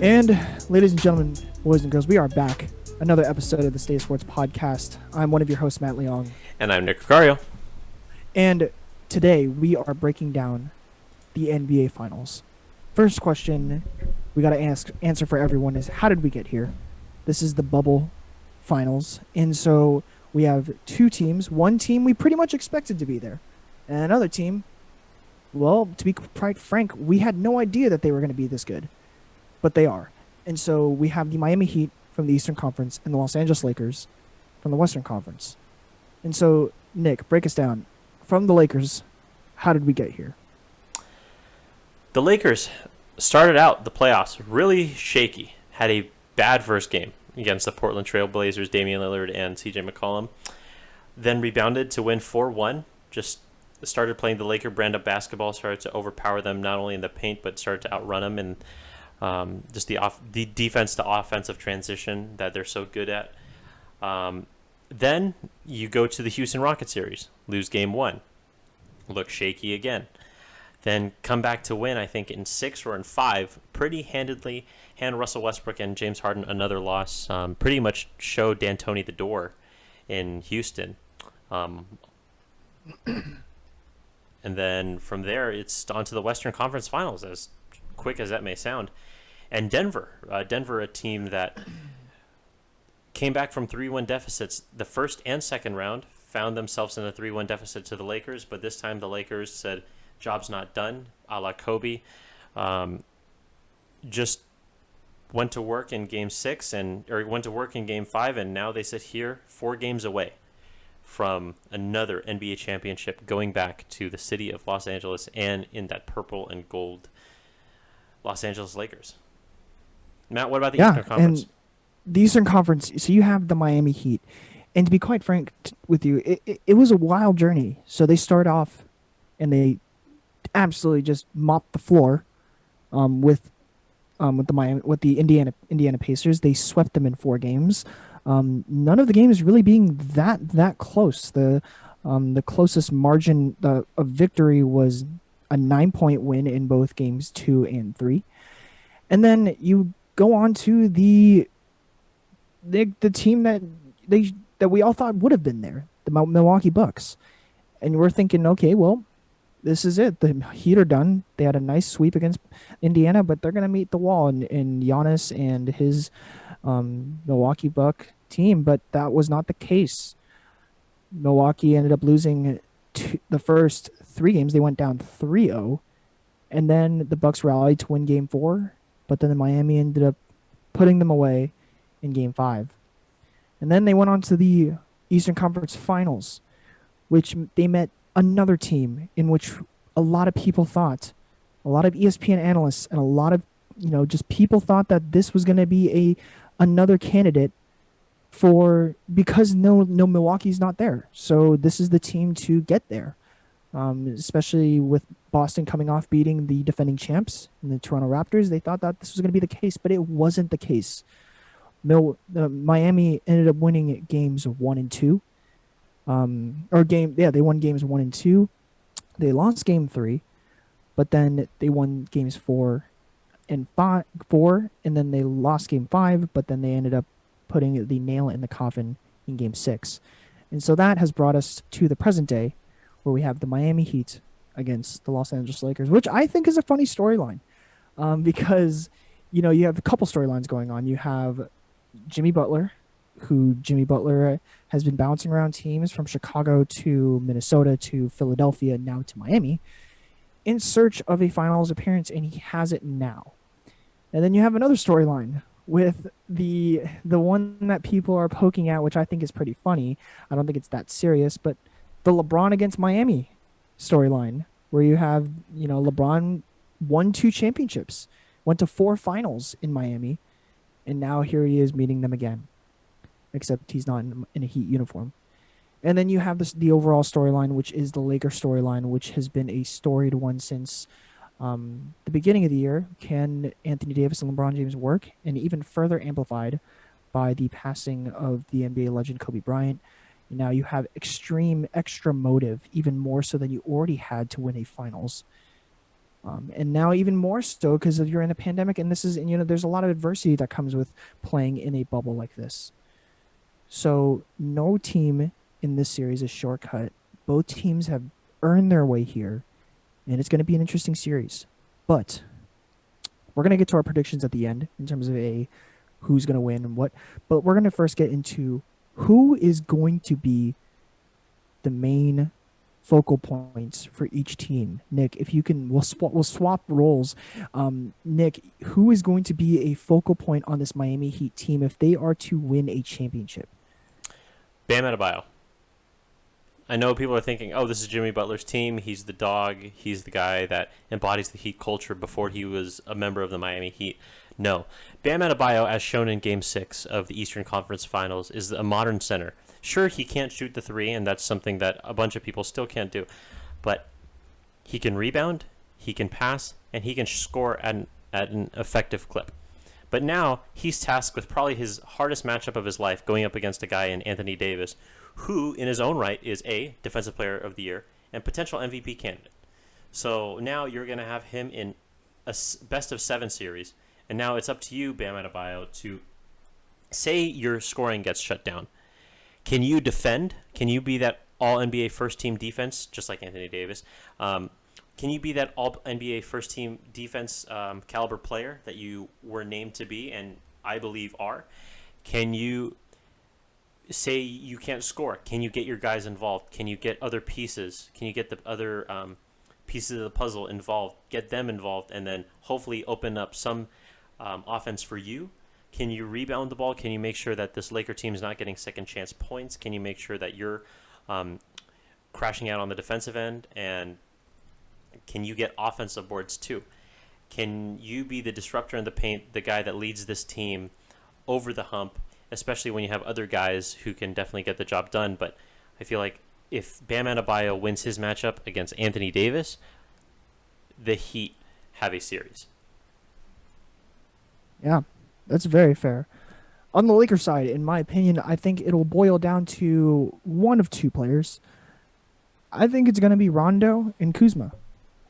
And ladies and gentlemen, boys and girls, we are back. Another episode of the State of Sports podcast. I'm one of your hosts, Matt Leong. And I'm Nick Ricario. And today we are breaking down the NBA Finals. First question we got to answer for everyone is, how did we get here? This is the bubble finals. And so we have two teams. One team we pretty much expected to be there. And another team, well, to be quite frank, we had no idea that they were going to be this good. But they are. And so we have the Miami Heat from the Eastern Conference and the Los Angeles Lakers from the Western Conference. And so, Nick, break us down. From the Lakers, how did we get here? The Lakers started out the playoffs really shaky. Had a bad first game against the Portland Trail Blazers, Damian Lillard and CJ McCollum. Then rebounded to win 4-1. Just started playing the Laker brand of basketball, started to overpower them not only in the paint, but started to outrun them. And just the defense to offensive transition that they're so good at. Then you go to the Houston Rockets series, lose game 1, look shaky again. Then come back to win, I think, in 6 or in 5, pretty handedly, hand Russell Westbrook and James Harden another loss, pretty much showed D'Antoni the door in Houston. And then from there, it's on to the Western Conference Finals, as quick as that may sound. And Denver, a team that came back from 3-1 deficits the first and second round, found themselves in a 3-1 deficit to the Lakers, but this time the Lakers said, job's not done, a la Kobe. Just went to work in game 6 or went to work in game 5, and now they sit here 4 games away from another NBA championship, going back to the city of Los Angeles and in that purple and gold Los Angeles Lakers. Matt, what about the Eastern Conference? And the Eastern Conference, so you have the Miami Heat. And to be quite frank with you, it was a wild journey. So they start off and they absolutely just mopped the floor with the Indiana Pacers. They swept them in 4 games. None of the games really being that close. The closest margin of victory was a 9-point win in both games 2 and 3. And then you go on to the team that we all thought would have been there, the Milwaukee Bucks. And we're thinking, okay, well, this is it. The Heat are done. They had a nice sweep against Indiana, but they're going to meet the wall in Giannis and his Milwaukee Buck team. But that was not the case. Milwaukee ended up losing the first 3 games. They went down 3-0. And then the Bucks rallied to win game 4. But then Miami ended up putting them away in game 5. And then they went on to the Eastern Conference Finals, which they met another team in which a lot of people thought, a lot of ESPN analysts and a lot of, just people thought that this was going to be another candidate because no Milwaukee's not there. So this is the team to get there. Especially with Boston coming off beating the defending champs in the Toronto Raptors. They thought that this was going to be the case, but it wasn't the case. Miami ended up winning games 1 and 2. They won games 1 and 2. They lost game 3, but then they won games 4 and 5, and then they lost game 5, but then they ended up putting the nail in the coffin in game 6. And so that has brought us to the present day, where we have the Miami Heat against the Los Angeles Lakers, which I think is a funny storyline, because you have a couple storylines going on. You have Jimmy Butler has been bouncing around teams from Chicago to Minnesota to Philadelphia, now to Miami, in search of a finals appearance, and he has it now. And then you have another storyline with the one that people are poking at, which I think is pretty funny. I don't think it's that serious, but the LeBron against Miami storyline, where you have, LeBron won 2 championships, went to 4 finals in Miami, and now here he is meeting them again, except he's not in a Heat uniform. And then you have the overall storyline, which is the Lakers storyline, which has been a storied one since the beginning of the year. Can Anthony Davis and LeBron James work? And even further amplified by the passing of the NBA legend Kobe Bryant. Now you have extreme extra motive, even more so than you already had to win a finals. And now even more so because of you're in a pandemic, and this is, and there's a lot of adversity that comes with playing in a bubble like this. So no team in this series is shortcut. Both teams have earned their way here, and it's going to be an interesting series. But we're going to get to our predictions at the end in terms of a who's going to win and what. But we're going to first get into who is going to be the main focal points for each team. Nick, if you can, we'll swap roles. Nick, who is going to be a focal point on this Miami Heat team if they are to win a championship? Bam Adebayo. I know people are thinking, oh, this is Jimmy Butler's team. He's the dog. He's the guy that embodies the Heat culture before he was a member of the Miami Heat. No. Bam Adebayo, as shown in Game 6 of the Eastern Conference Finals, is a modern center. Sure, he can't shoot the three, and that's something that a bunch of people still can't do. But he can rebound, he can pass, and he can score at an effective clip. But now he's tasked with probably his hardest matchup of his life, going up against a guy in Anthony Davis, who in his own right is a Defensive Player of the Year and potential MVP candidate. So now you're going to have him in a best of 7 series, and now it's up to you, Bam Adebayo, to say your scoring gets shut down. Can you defend? Can you be that all NBA first team defense, just like Anthony Davis? Can you be that all NBA first team defense caliber player that you were named to be and I believe are? Can you say you can't score? Can you get your guys involved? Can you get other pieces? Can you get the other pieces of the puzzle involved? Get them involved and then hopefully open up some offense for you? Can you rebound the ball? Can you make sure that this Laker team is not getting second chance points? Can you make sure that you're crashing out on the defensive end? And can you get offensive boards too? Can you be the disruptor in the paint, the guy that leads this team over the hump, especially when you have other guys who can definitely get the job done? But I feel like if Bam Adebayo wins his matchup against Anthony Davis, the Heat have a series. Yeah, that's very fair. On the Lakers side, in my opinion, I think it'll boil down to one of two players. I think it's going to be Rondo and Kuzma.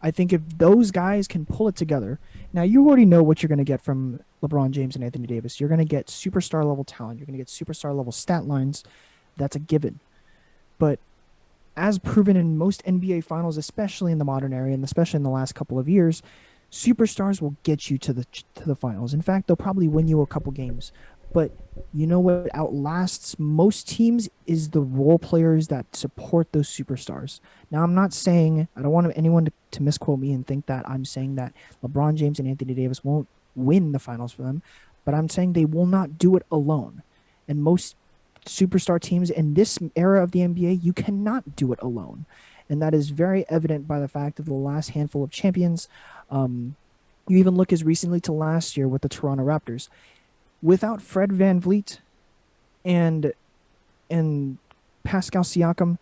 I think if those guys can pull it together, now you already know what you're going to get from LeBron James and Anthony Davis. You're going to get superstar level talent. You're going to get superstar level stat lines. That's a given. But as proven in most NBA finals, especially in the modern era and especially in the last couple of years, superstars will get you to the finals. In fact, they'll probably win you a couple games. But you know what outlasts most teams is the role players that support those superstars. Now, I'm not saying, I don't want anyone to misquote me and think that I'm saying that LeBron James and Anthony Davis won't win the finals for them, but I'm saying they will not do it alone. And most superstar teams in this era of the NBA, you cannot do it alone. And that is very evident by the fact of the last handful of champions. You even look as recently to last year with the Toronto Raptors. Without Fred VanVleet and Pascal Siakam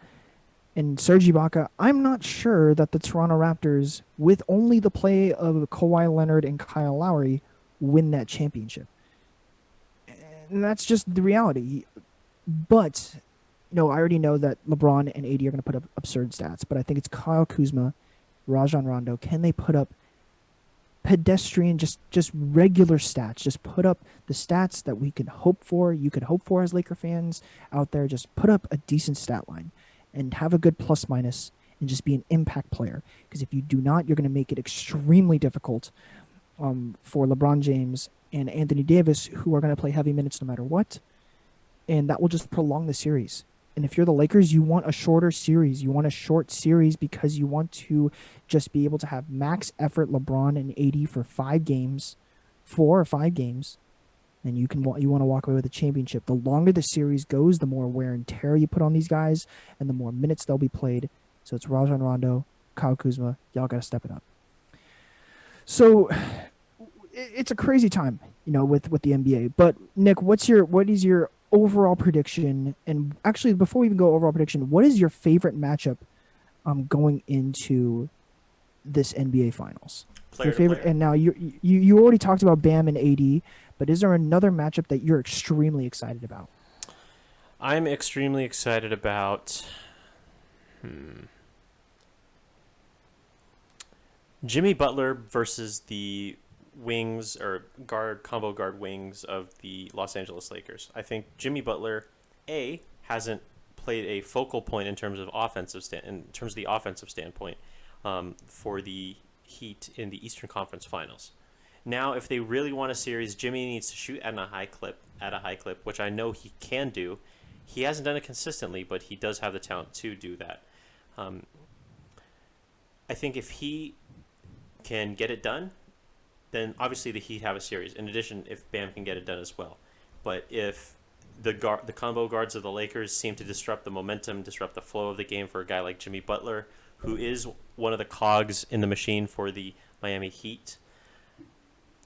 and Serge Ibaka, I'm not sure that the Toronto Raptors, with only the play of Kawhi Leonard and Kyle Lowry, win that championship. And that's just the reality. But, I already know that LeBron and AD are going to put up absurd stats, but I think it's Kyle Kuzma, Rajon Rondo. Can they put up pedestrian, just regular stats? Just put up the stats that we could hope for, you could hope for as Laker fans out there. Just put up a decent stat line and have a good plus minus and just be an impact player. Because if you do not, you're going to make it extremely difficult for LeBron James and Anthony Davis, who are going to play heavy minutes no matter what. And that will just prolong the series. And if you're the Lakers, you want a shorter series. You want a short series because you want to just be able to have max effort LeBron and AD for 5 games, 4 or 5 games, and you want to walk away with a championship. The longer the series goes, the more wear and tear you put on these guys, and the more minutes they'll be played. So it's Rajon Rondo, Kyle Kuzma. Y'all got to step it up. So it's a crazy time, with the NBA. But Nick, what is your overall prediction? And actually, before we even go overall prediction, what is your favorite matchup going into this NBA Finals? Your favorite, player. And now you already talked about Bam and AD, but is there another matchup that you're extremely excited about? I'm extremely excited about Jimmy Butler versus the wings or guard combo guard wings of the Los Angeles Lakers. I think Jimmy Butler a hasn't played a focal point in terms of in terms of the offensive standpoint for the Heat in the Eastern Conference Finals. Now, if they really want a series, Jimmy needs to shoot at a high clip, which I know he can do. He hasn't done it consistently, but he does have the talent to do that. Um, I think if he can get it done, then obviously the Heat have a series. In addition, if Bam can get it done as well. But if the combo guards of the Lakers seem to disrupt the momentum, disrupt the flow of the game for a guy like Jimmy Butler, who is one of the cogs in the machine for the Miami Heat,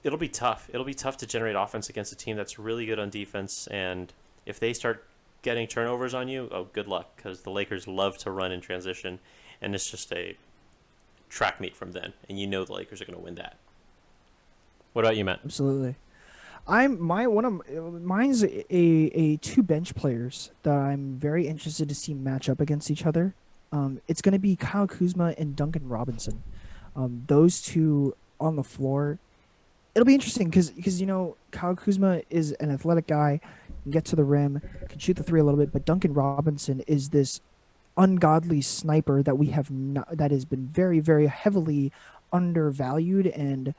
it'll be tough. It'll be tough to generate offense against a team that's really good on defense. And if they start getting turnovers on you, oh, good luck, because the Lakers love to run in transition, and it's just a track meet from then, and you know the Lakers are going to win that. What about you, Matt? Absolutely. I'm my one of mine's a two bench players that I'm very interested to see match up against each other. It's going to be Kyle Kuzma and Duncan Robinson. Those two on the floor. It'll be interesting because Kyle Kuzma is an athletic guy, can get to the rim, can shoot the three a little bit, but Duncan Robinson is this ungodly sniper that we have not, that has been very very heavily undervalued and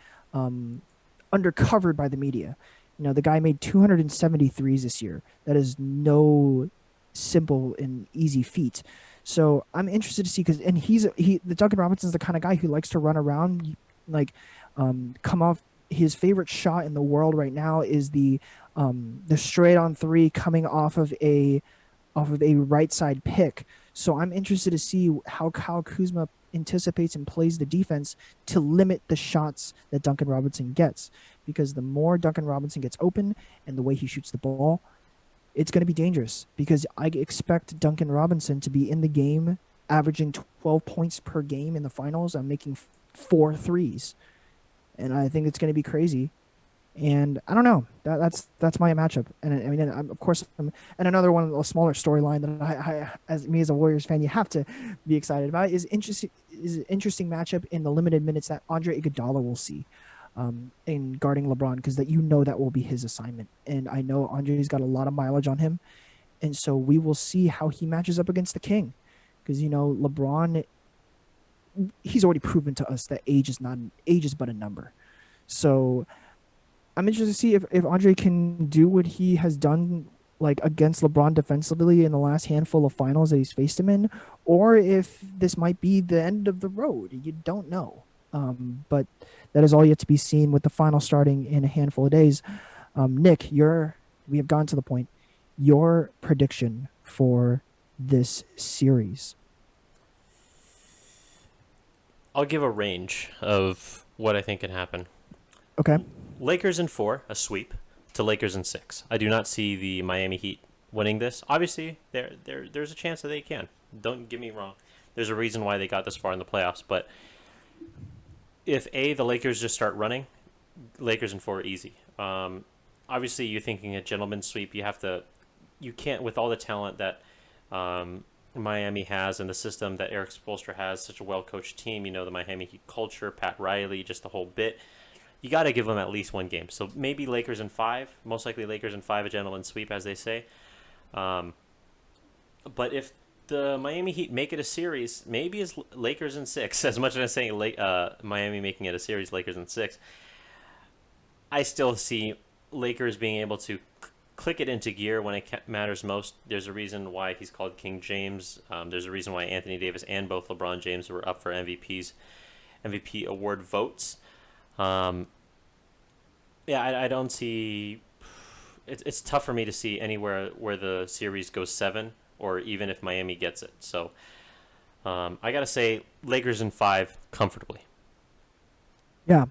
undercovered by the media. The guy made 273s this year. That is no simple and easy feat. So I'm interested to see and the Duncan Robinson's the kind of guy who likes to run around, like come off. His favorite shot in the world right now is the straight on three coming off of a right side pick. So I'm interested to see how Kyle Kuzma anticipates and plays the defense to limit the shots that Duncan Robinson gets. Because the more Duncan Robinson gets open and the way he shoots the ball, it's going to be dangerous. Because I expect Duncan Robinson to be in the game averaging 12 points per game in the finals. I'm making 4 threes. And I think it's going to be crazy. And I don't know. That's my matchup. And I mean, of course, and another one, a smaller storyline that as a Warriors fan, you have to be excited about is an interesting matchup in the limited minutes that Andre Iguodala will see in guarding LeBron, because that will be his assignment. And I know Andre's got a lot of mileage on him, and so we will see how he matches up against the King, because LeBron, he's already proven to us that age is but a number. So I'm interested to see if Andre can do what he has done like against LeBron defensively in the last handful of finals that he's faced him in, or if this might be the end of the road. You don't know. But that is all yet to be seen with the final starting in a handful of days. Nick, we have gone to the point. Your prediction for this series? I'll give a range of what I think can happen. Okay. Lakers in 4, a sweep, to Lakers in 6. I do not see the Miami Heat winning this. Obviously, there's a chance that they can. Don't get me wrong. There's a reason why they got this far in the playoffs. But if the Lakers just start running, Lakers in 4 easy. Obviously, you're thinking a gentleman's sweep. You can't, with all the talent that Miami has and the system that Eric Spoelstra has, such a well-coached team. The Miami Heat culture, Pat Riley, just the whole bit. You got to give them at least one game. So maybe Lakers in 5. Most likely Lakers in 5, a gentleman's sweep, as they say. But if the Miami Heat make it a series, maybe it's Lakers in 6. As much as I'm saying Miami making it a series, Lakers in 6. I still see Lakers being able to click it into gear when it matters most. There's a reason why he's called King James. There's a reason why Anthony Davis and both LeBron James were up for MVP award votes. I don't see. It's tough for me to see anywhere where the series goes 7, or even if Miami gets it. So I gotta say Lakers in 5 comfortably. Yeah.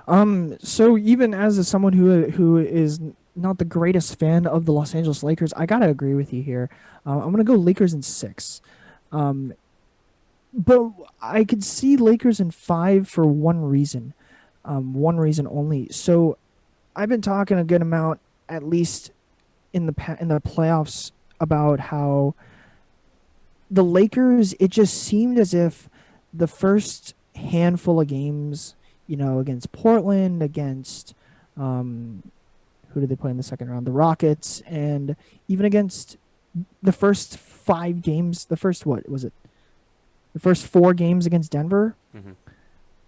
So even as someone who is not the greatest fan of the Los Angeles Lakers, I gotta agree with you here. I'm gonna go Lakers in 6. But I could see Lakers in 5 for one reason. One reason only. So I've been talking a good amount, at least in the playoffs, about how the Lakers, it just seemed as if the first handful of games, against Portland, against um, who did they play in the second round? The Rockets, and even against the first 5 games, the first, what was it? The first 4 games against Denver. Hmm.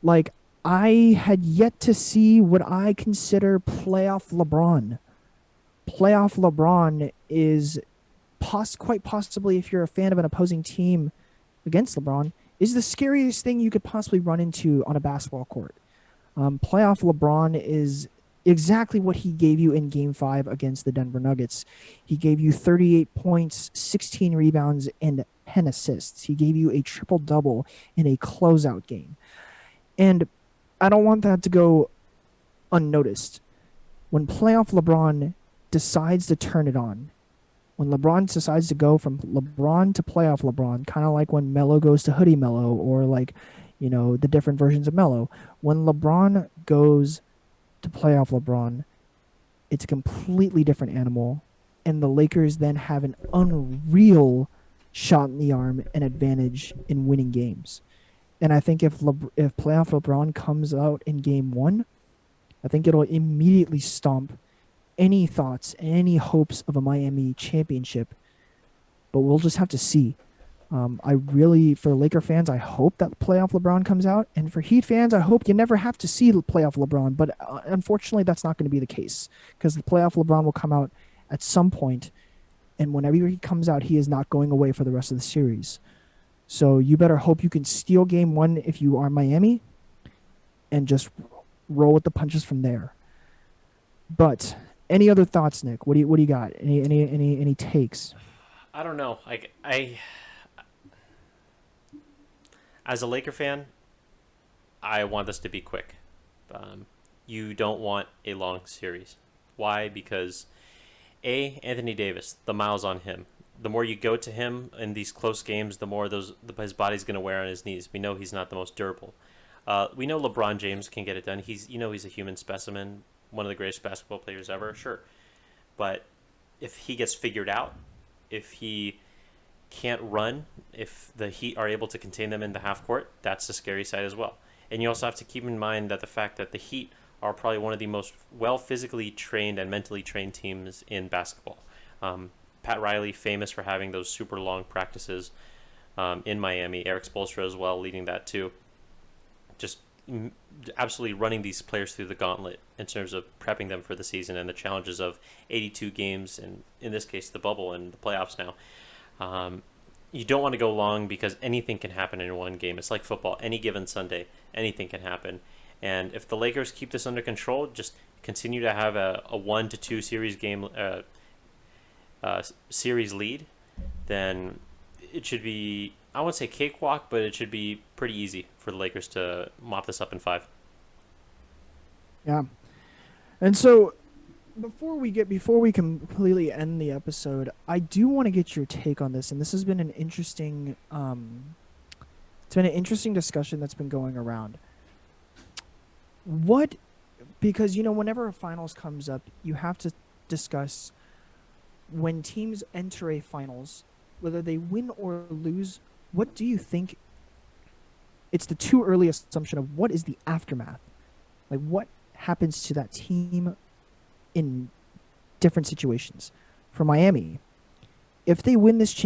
Like, I had yet to see what I consider playoff LeBron. Playoff LeBron is quite possibly, if you're a fan of an opposing team against LeBron, is the scariest thing you could possibly run into on a basketball court. Playoff LeBron is exactly what he gave you in Game 5 against the Denver Nuggets. He gave you 38 points, 16 rebounds, and 10 assists. He gave you a triple double in a closeout game. And I don't want that to go unnoticed. When playoff LeBron decides to turn it on, when LeBron decides to go from LeBron to playoff LeBron, kind of like when Melo goes to hoodie Melo, or like, the different versions of Melo. When LeBron goes to playoff LeBron, it's a completely different animal. And the Lakers then have an unreal shot in the arm and advantage in winning games. And I think if playoff LeBron comes out in game 1, I think it'll immediately stomp any thoughts, any hopes of a Miami championship. But we'll just have to see. For Laker fans, I hope that playoff LeBron comes out. And for Heat fans, I hope you never have to see playoff LeBron. But unfortunately, that's not going to be the case, because the playoff LeBron will come out at some point, and whenever he comes out, he is not going away for the rest of the series. So you better hope you can steal game 1 if you are Miami, and just roll with the punches from there. But any other thoughts, Nick? What do you got? Any takes? I don't know. As a Laker fan, I want this to be quick. You don't want a long series. Why? Because Anthony Davis, the miles on him. The more you go to him in these close games, the more his body's going to wear on his knees. We know he's not the most durable. We know LeBron James can get it done. He's a human specimen, one of the greatest basketball players ever, sure. But if he gets figured out, if he can't run, if the Heat are able to contain them in the half court, that's the scary side as well. And you also have to keep in mind that the fact that the Heat are probably one of the most well physically trained and mentally trained teams in basketball. Pat Riley, famous for having those super long practices in Miami. Eric Spoelstra as well, leading that too. Just absolutely running these players through the gauntlet in terms of prepping them for the season and the challenges of 82 games, and in this case, the bubble and the playoffs now. You don't want to go long because anything can happen in one game. It's like football. Any given Sunday, anything can happen. And if the Lakers keep this under control, just continue to have a 1-2 series lead, then it should be, I won't say cakewalk, but it should be pretty easy for the Lakers to mop this up in 5. Yeah. And so before we completely end the episode, I do want to get your take on this, and this has been an interesting discussion that's been going around. Because whenever a finals comes up, you have to discuss when teams enter a finals, whether they win or lose. What do you think? It's the too early assumption of what is the aftermath, like what happens to that team in different situations. For Miami, if they win this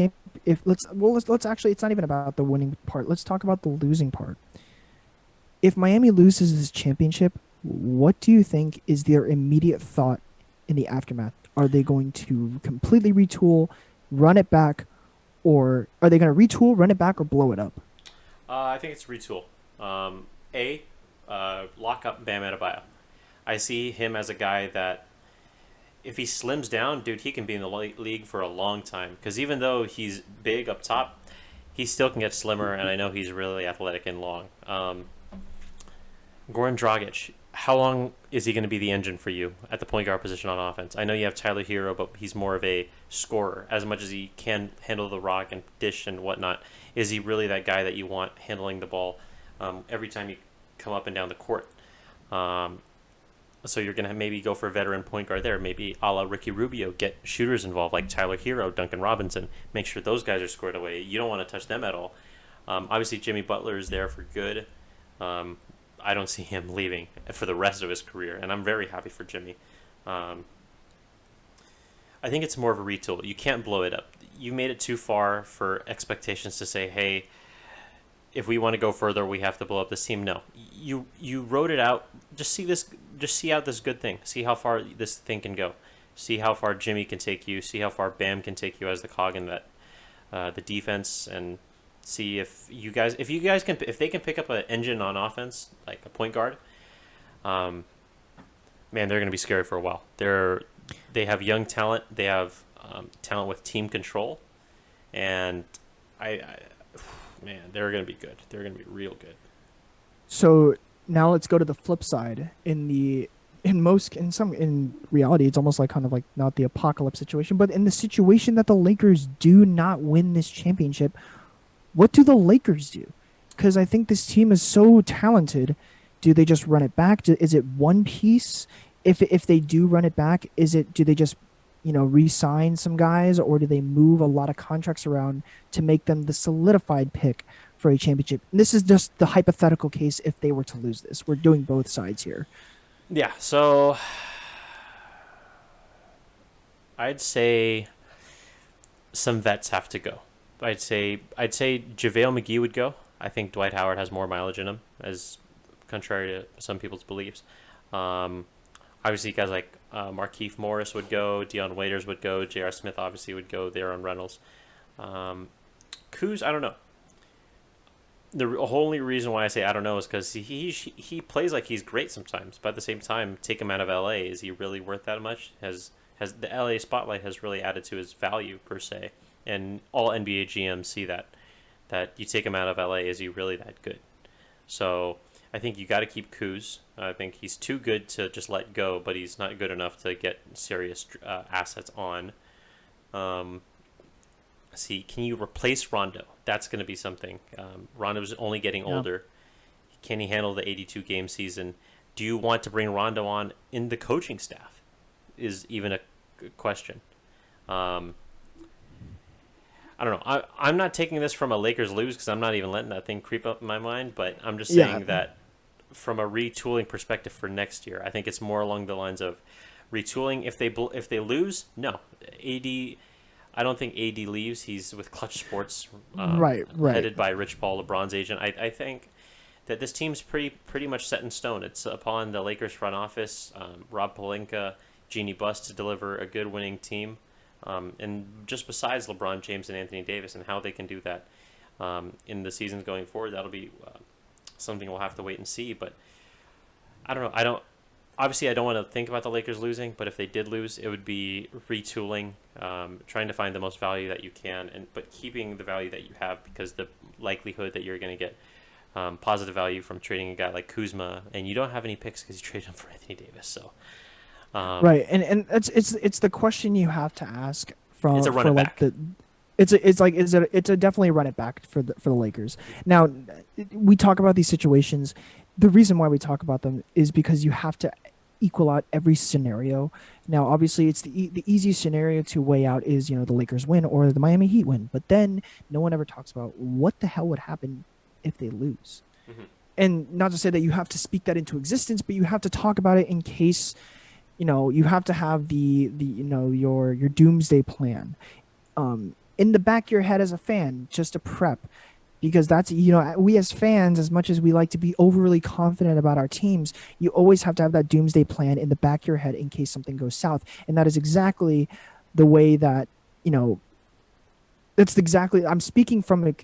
let's actually, it's not even about the winning part. Let's talk about the losing part. If Miami loses this championship, what do you think is their immediate thought in the aftermath? Are they going to completely retool, run it back, or are they going to retool, run it back, or blow it up? I think it's retool. Lock up Bam Adebayo. I see him as a guy that if he slims down, dude, he can be in the league for a long time. Because even though he's big up top, he still can get slimmer, and I know he's really athletic and long. Goran Dragic, how long is he going to be the engine for you at the point guard position on offense? I know you have Tyler Hero, but he's more of a scorer. As much as he can handle the rock and dish and whatnot, is he really that guy that you want handling the ball every time you come up and down the court? So you're going to maybe go for a veteran point guard there, maybe a la Ricky Rubio, get shooters involved like Tyler Hero, Duncan Robinson, make sure those guys are squared away. You don't want to touch them at all. Obviously, Jimmy Butler is there for good. I don't see him leaving for the rest of his career, and I'm very happy for Jimmy. Um, I think it's more of a retool. You can't blow it up. You made it too far for expectations to say, hey, if we want to go further, we have to blow up this team. No, you wrote it out. Just see out this good thing. See how far this thing can go. See how far Jimmy can take you. See how far Bam can take you as the cog in that the defense, and see if you guys if they can pick up an engine on offense like a point guard. Man, they're going to be scary for a while. They have young talent. They have talent with team control, and I man, they're going to be good. They're going to be real good. So now let's go to the flip side. In reality, it's almost like kind of like not the apocalypse situation, but in the situation that the Lakers do not win this championship, what do the Lakers do? Because I think this team is so talented. Do they just run it back? Is it one piece? If they do run it back, do they just re-sign some guys, or do they move a lot of contracts around to make them the solidified pick for a championship? And this is just the hypothetical case if they were to lose this. We're doing both sides here. Yeah, so I'd say some vets have to go. I'd say JaVale McGee would go. I think Dwight Howard has more mileage in him, as contrary to some people's beliefs. Obviously, guys like Markieff Morris would go, Dion Waiters would go, J.R. Smith obviously would go, Aaron Reynolds. Kuz, I don't know. The only reason why I say I don't know is because he plays like he's great sometimes, but at the same time, take him out of LA. Is he really worth that much? Has the LA spotlight has really added to his value per se, and all NBA GMs see that you take him out of LA, is he really that good? So I think you got to keep Kuz. I think he's too good to just let go, but he's not good enough to get serious assets on. See, can you replace Rondo? That's going to be something. Rondo's only getting older. Can he handle the 82-game season? Do you want to bring Rondo on in the coaching staff? Is even a question. I don't know. I'm not taking this from a Lakers lose because I'm not even letting that thing creep up in my mind, but I'm just saying that from a retooling perspective for next year, I think it's more along the lines of retooling. If they lose, no. I don't think AD leaves. He's with Clutch Sports, Right. headed by Rich Paul, LeBron's agent. I think that this team's pretty much set in stone. It's upon the Lakers front office, Rob Pelinka, Jeannie Buss to deliver a good winning team. And just besides LeBron James and Anthony Davis and how they can do that in the seasons going forward, that'll be something we'll have to wait and see. But I don't know. Obviously, I don't want to think about the Lakers losing, but if they did lose, it would be retooling, trying to find the most value that you can, but keeping the value that you have, because the likelihood that you're going to get positive value from trading a guy like Kuzma, and you don't have any picks because you traded him for Anthony Davis. So Right, and it's the question you have to ask from it's a run it like back. it's a definitely a run it back for the Lakers. Now, we talk about these situations. The reason why we talk about them is because you have to equal out every scenario. Now, obviously, it's the easiest scenario to weigh out is the Lakers win or the Miami Heat win. But then no one ever talks about what the hell would happen if they lose. Mm-hmm. And not to say that you have to speak that into existence, but you have to talk about it in case you have to have the your doomsday plan in the back of your head as a fan, just to prep, because that's we as fans, as much as we like to be overly confident about our teams, you always have to have that doomsday plan in the back of your head in case something goes south. And that is exactly the way that I'm speaking from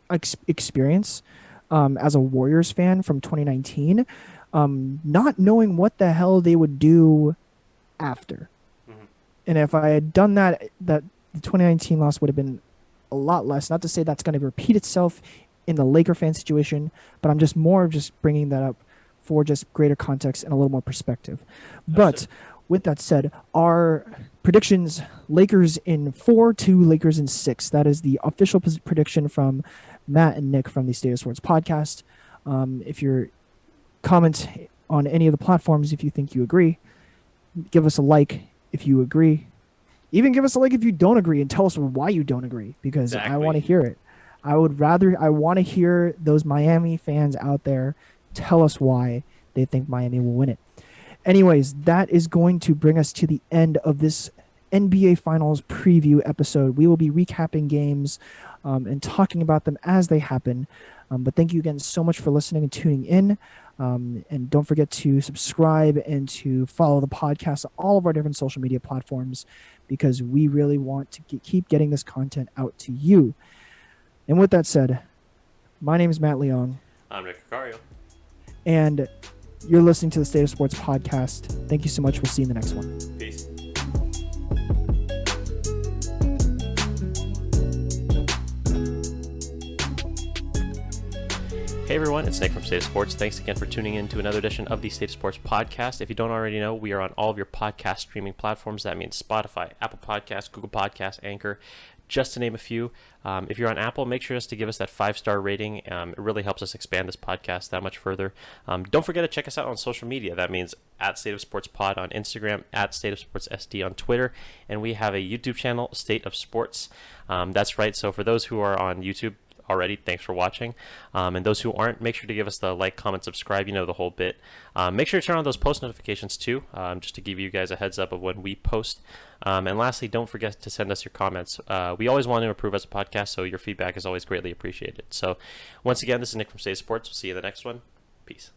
experience as a Warriors fan from 2019, not knowing what the hell they would do after. Mm-hmm. And if I had done that the 2019 loss would have been a lot less. Not to say that's going to repeat itself in the Laker fan situation, but I'm just bringing that up for just greater context and a little more perspective. But with that said, our predictions: Lakers in 4, 2 Lakers in 6. That is the official prediction from Matt and Nick from the State of Sports podcast. If you're comment on any of the platforms, if you think you agree, give us a like if you agree. Even give us a like if you don't agree, and tell us why you don't agree, because I want to hear it. I want to hear those Miami fans out there tell us why they think Miami will win it. Anyways, that is going to bring us to the end of this NBA Finals preview episode. We will be recapping games and talking about them as they happen. But thank you again so much for listening and tuning in. And don't forget to subscribe and to follow the podcast on all of our different social media platforms, because we really want to keep getting this content out to you. And with that said, my name is Matt Leong. I'm Nick Cacario. And you're listening to the State of Sports podcast. Thank you so much. We'll see you in the next one. Peace. Hey everyone, it's Nick from State of Sports. Thanks again for tuning in to another edition of the State of Sports podcast. If you don't already know, we are on all of your podcast streaming platforms. That means Spotify, Apple Podcasts, Google Podcasts, Anchor, just to name a few. If you're on Apple, make sure just to give us that 5-star rating. It really helps us expand this podcast that much further. Don't forget to check us out on social media. That means at State of Sports Pod on Instagram, at State of Sports SD on Twitter, and we have a YouTube channel, State of Sports. That's right. So for those who are on YouTube already, thanks for watching. And those who aren't, make sure to give us the like, comment, subscribe, you know the whole bit. Make sure to turn on those post notifications too, just to give you guys a heads up of when we post. And lastly, don't forget to send us your comments. We always want to improve as a podcast, so your feedback is always greatly appreciated. So once again, this is Nick from State Sports. We'll see you in the next one. Peace.